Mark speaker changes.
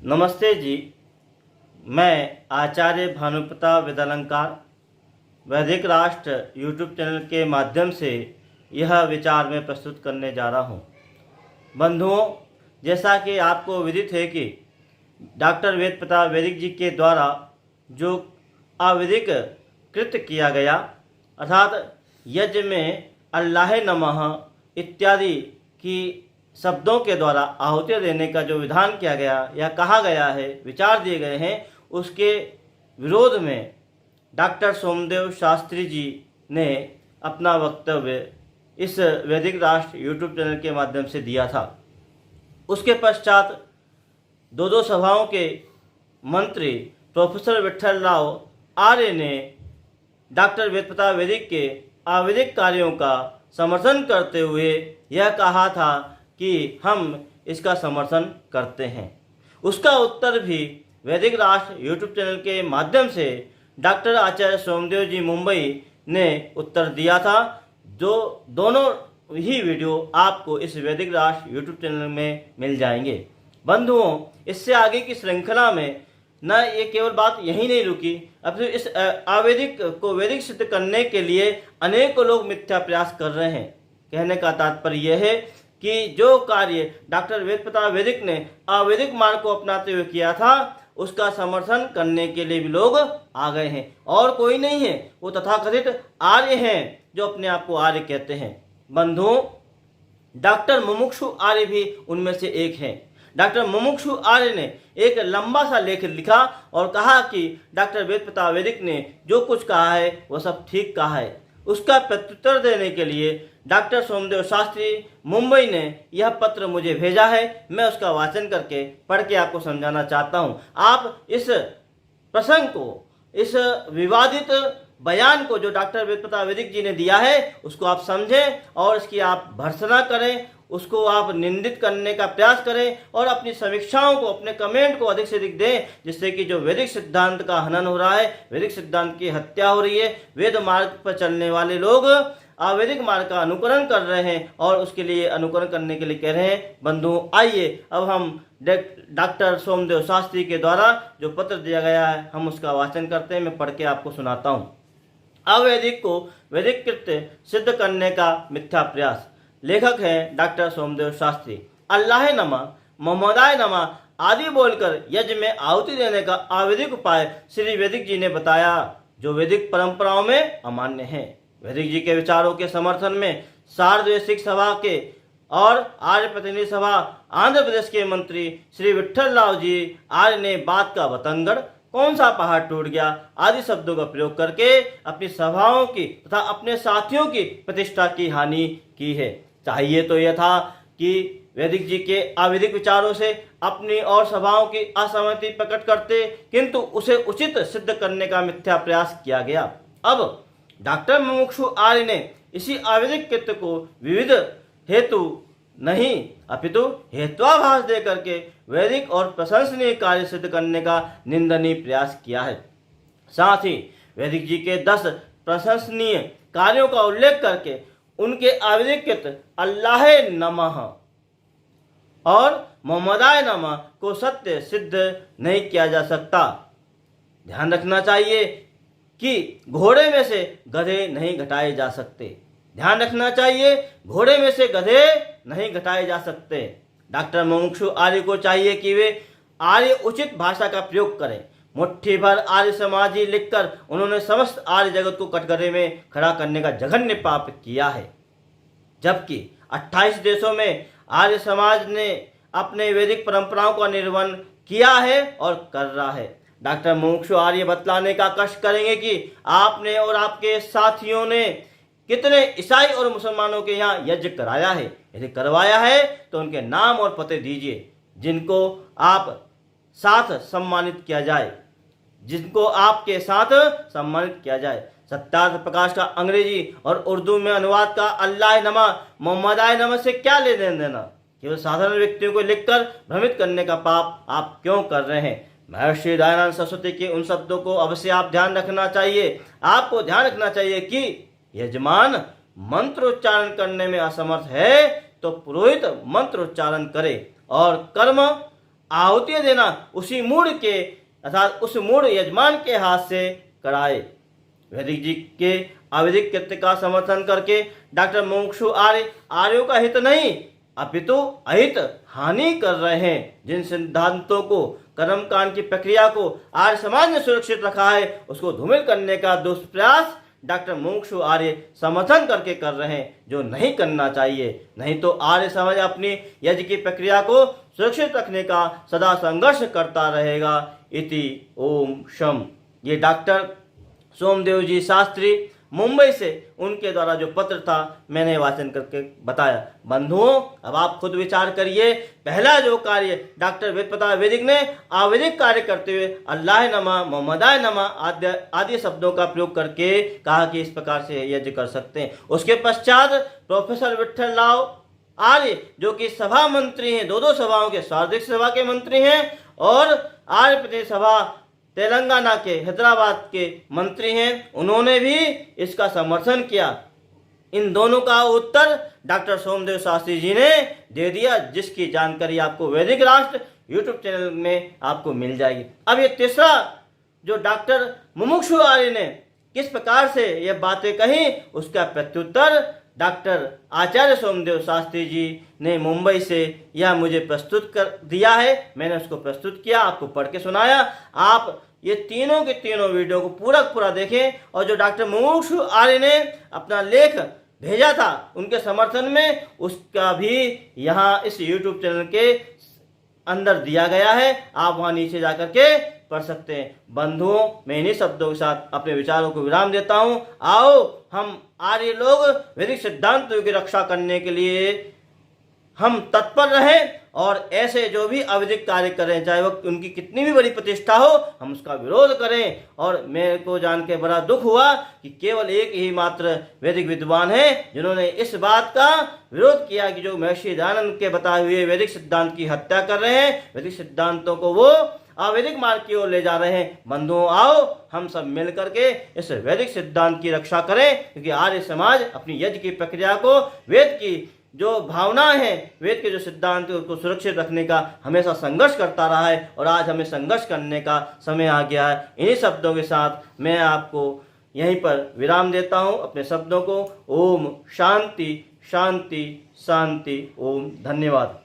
Speaker 1: नमस्ते जी। मैं आचार्य भानुप्रताप वेदालंकार वैदिक राष्ट्र यूट्यूब चैनल के माध्यम से यह विचार मैं प्रस्तुत करने जा रहा हूँ। बंधुओं, जैसा कि आपको विदित है कि डॉक्टर वेद प्रताप वैदिक जी के द्वारा जो अवैदिक कृत्य किया गया, अर्थात यज्ञ में अल्लाह नमः इत्यादि की शब्दों के द्वारा आहुति देने का जो विधान किया गया या कहा गया है, विचार दिए गए हैं, उसके विरोध में डॉक्टर सोमदेव शास्त्री जी ने अपना वक्तव्य इस वैदिक राष्ट्र यूट्यूब चैनल के माध्यम से दिया था। उसके पश्चात दो सभाओं के मंत्री प्रोफेसर विट्ठल राव आर्य ने डॉक्टर वेद प्रताप वैदिक के अवैदिक कार्यों का समर्थन करते हुए यह कहा था कि हम इसका समर्थन करते हैं। उसका उत्तर भी वैदिक राष्ट्र यूट्यूब चैनल के माध्यम से डॉक्टर आचार्य सोमदेव जी मुंबई ने उत्तर दिया था। जो दोनों ही वीडियो आपको इस वैदिक राष्ट्र यूट्यूब चैनल में मिल जाएंगे। बंधुओं, इससे आगे की श्रृंखला में न ये केवल बात यही नहीं रुकी, अब इस अवैदिक को वैदिक सिद्ध करने के लिए अनेकों लोग मिथ्या प्रयास कर रहे हैं। कहने का तात्पर्य यह है कि जो कार्य डॉक्टर वेद प्रताप वैदिक ने अवैदिक मार्ग को अपनाते हुए किया था, उसका समर्थन करने के लिए भी लोग आ गए हैं। और कोई नहीं है, वो तथाकथित आर्य हैं जो अपने आप को आर्य कहते हैं। बंधुओं, डॉक्टर मुमुक्षु आर्य भी उनमें से एक हैं। डॉक्टर मुमुक्षु आर्य ने एक लंबा सा लेख लिखा और कहा कि डॉक्टर वेद प्रताप वैदिक ने जो कुछ कहा है वह सब ठीक कहा है। उसका प्रत्युत्तर देने के लिए डॉक्टर सोमदेव शास्त्री मुंबई ने यह पत्र मुझे भेजा है। मैं उसका वाचन करके पढ़ के आपको समझाना चाहता हूँ। आप इस प्रसंग को, इस विवादित बयान को जो डॉक्टर वेद प्रताप वैदिक जी ने दिया है, उसको आप समझें और इसकी आप भर्त्सना करें, उसको आप निंदित करने का प्रयास करें और अपनी समीक्षाओं को, अपने कमेंट को अधिक से अधिक दें, जिससे कि जो वैदिक सिद्धांत का हनन हो रहा है, वैदिक सिद्धांत की हत्या हो रही है, वेद मार्ग पर चलने वाले लोग अवैदिक मार्ग का अनुकरण कर रहे हैं और उसके लिए अनुकरण करने के लिए कह रहे हैं। बंधु, आइए अब हम डॉक्टर सोमदेव शास्त्री के द्वारा जो पत्र दिया गया है, हम उसका वाचन करते हैं। मैं पढ़ के आपको सुनाता हूँ। अवैदिक को वैदिक कृत्य सिद्ध करने का मिथ्या प्रयास। लेखक हैं डॉक्टर सोमदेव शास्त्री। अल्लाह नमः, मोहम्मदाय नमः आदि बोलकर यज्ञ में आहुति देने का अवैदिक उपाय श्री वैदिक जी ने बताया, जो वैदिक परंपराओं में अमान्य है। वैदिक जी के विचारों के समर्थन में सार्वदेशिक सभा के और आर्य प्रतिनिधि सभा आंध्र प्रदेश के मंत्री श्री विट्ठल राव जी आर्य ने बात का बतंगड़, कौन सा पहाड़ टूट गया आदि शब्दों का प्रयोग करके अपनी सभाओं की तथा अपने साथियों की प्रतिष्ठा की हानि की है। चाहिए तो यह था कि वैदिक जी के अवैदिक विचारों से अपनी और सभाओं की असहमति प्रकट करते, किंतु उसे उचित सिद्ध करने का मिथ्या प्रयास किया गया। अब डॉक्टर मुमुक्षु आर्य ने इसी अवैदिक कृत्य को विविध हेतु नहीं अपितु हेत्वाभास दे करके वैदिक और प्रशंसनीय कार्य सिद्ध करने का निंदनीय प्रयास किया है। साथ ही वैदिक जी के 10 प्रशंसनीय कार्यों का उल्लेख करके उनके अवैदिक कृत्य अल्लाह नमः और मोहम्मदाय नमः को सत्य सिद्ध नहीं किया जा सकता। ध्यान रखना चाहिए कि घोड़े में से गधे नहीं घटाए जा सकते। ध्यान रखना चाहिए, घोड़े में से गधे नहीं घटाए जा सकते। डॉक्टर मुमुक्षु आर्य को चाहिए कि वे आर्य उचित भाषा का प्रयोग करें। मुट्ठी भर आर्य समाजी लिखकर उन्होंने समस्त आर्य जगत को कटघरे में खड़ा करने का जघन्य पाप किया है, जबकि 28 देशों में आर्य समाज ने अपने वैदिक परंपराओं का निर्वहन किया है और कर रहा है। डॉक्टर मुमुक्षु आर्य बतलाने का कष्ट करेंगे कि आपने और आपके साथियों ने कितने ईसाई और मुसलमानों के यहाँ यज्ञ कराया है। यदि करवाया है तो उनके नाम और पते दीजिए, जिनको आप साथ सम्मानित किया जाए, जिनको आपके साथ सम्मानित किया जाए। सत्यार्थ प्रकाश का अंग्रेजी और उर्दू में अनुवाद का अल्लाह नमः मोहम्मदाय नमः से क्या लेने देना। केवल साधारण व्यक्तियों को लिखकर भ्रमित करने का पाप आप क्यों कर रहे हैं। महर्षि दयानंद सरस्वती के उन शब्दों को अवश्य आप ध्यान रखना चाहिए। आपको ध्यान रखना चाहिए कि यजमान मंत्रोच्चारण करने में असमर्थ है तो पुरोहित मंत्रोच्चारण करे और कर्म आहुति देना उसी मूढ़ के अर्थात उस मूढ़ यजमान के हाथ से कराए। वैदिक जी के अवैदिक कृत्य का समर्थन करके डॉक्टर मुमुक्षु आर्यों का हित नहीं अपितु अहित हानि कर रहे हैं। जिन सिद्धांतों को, कर्मकांड की प्रक्रिया को आर्य समाज ने सुरक्षित रखा है, उसको धूमिल करने का दुष्प्रयास डॉक्टर मुमुक्षु आर्य समर्थन करके कर रहे हैं, जो नहीं करना चाहिए। नहीं तो आर्य समाज अपनी यज्ञ की प्रक्रिया को सुरक्षित रखने का सदा संघर्ष करता रहेगा। इति ओम शम। ये डॉक्टर सोमदेव जी शास्त्री मुंबई से, उनके द्वारा जो पत्र था मैंने वाचन करके बताया। बंधुओं, अब आप खुद विचार करिए। पहला जो कार्य डॉक्टर वेद प्रताप वैदिक ने अवैदिक कार्य करते हुए अल्लाह नमा, मोहम्मदाय नमा आदि शब्दों का प्रयोग करके कहा कि इस प्रकार से यज्ञ कर सकते हैं। उसके पश्चात प्रोफेसर विठल राव आर्य, जो कि सभा मंत्री हैं, दो सभाओं के, सार्वजनिक सभा के मंत्री हैं और आर्य प्रतिनिधि सभा तेलंगाना के हैदराबाद के मंत्री हैं, उन्होंने भी इसका समर्थन किया। इन दोनों का उत्तर डॉक्टर सोमदेव शास्त्री जी ने दे दिया, जिसकी जानकारी आपको वैदिक राष्ट्र यूट्यूब चैनल में आपको मिल जाएगी। अब ये तीसरा जो डॉक्टर मुमुक्षु आर्य ने किस प्रकार से ये बातें कही, उसका प्रत्युत्तर डॉक्टर आचार्य सोमदेव शास्त्री जी ने मुंबई से यह मुझे प्रस्तुत कर दिया है। मैंने उसको प्रस्तुत किया, आपको पढ़ के सुनाया। आप ये तीनों के तीनों वीडियो को पूरा देखें। और जो डॉक्टर मुमुक्षु आर्य ने अपना लेख भेजा था उनके समर्थन में, उसका भी यहाँ इस यूट्यूब चैनल के अंदर दिया गया है। आप वहाँ नीचे जाकर के पढ़ सकते हैं। बंधुओं, मैं इन्हीं शब्दों के साथ अपने विचारों को विराम देता हूँ। आओ हम आर्य लोग वैदिक सिद्धांतों की रक्षा करने के लिए हम तत्पर रहें और ऐसे जो भी अवैधिक कार्य करें, चाहे वो उनकी कितनी भी बड़ी प्रतिष्ठा हो, हम उसका विरोध करें। और मेरे को जान के बड़ा दुख हुआ कि केवल एक ही मात्र वैदिक विद्वान है जिन्होंने इस बात का विरोध किया कि जो महर्षि दयानंद के बताए हुए वैदिक सिद्धांत की हत्या कर रहे हैं, वैदिक सिद्धांतों को वो अवैधिक मार्ग की ओर ले जा रहे हैं। बंधुओं, आओ हम सब मिल करके इस वैदिक सिद्धांत की रक्षा करें, क्योंकि आर्य समाज अपनी यज्ञ की प्रक्रिया को, वेद की जो भावनाएं हैं, वेद के जो सिद्धांत को सुरक्षित रखने का हमेशा संघर्ष करता रहा है और आज हमें संघर्ष करने का समय आ गया है। इन्हीं शब्दों के साथ मैं आपको यहीं पर विराम देता हूं अपने शब्दों को। ओम शांति शांति शांति। ओम। धन्यवाद।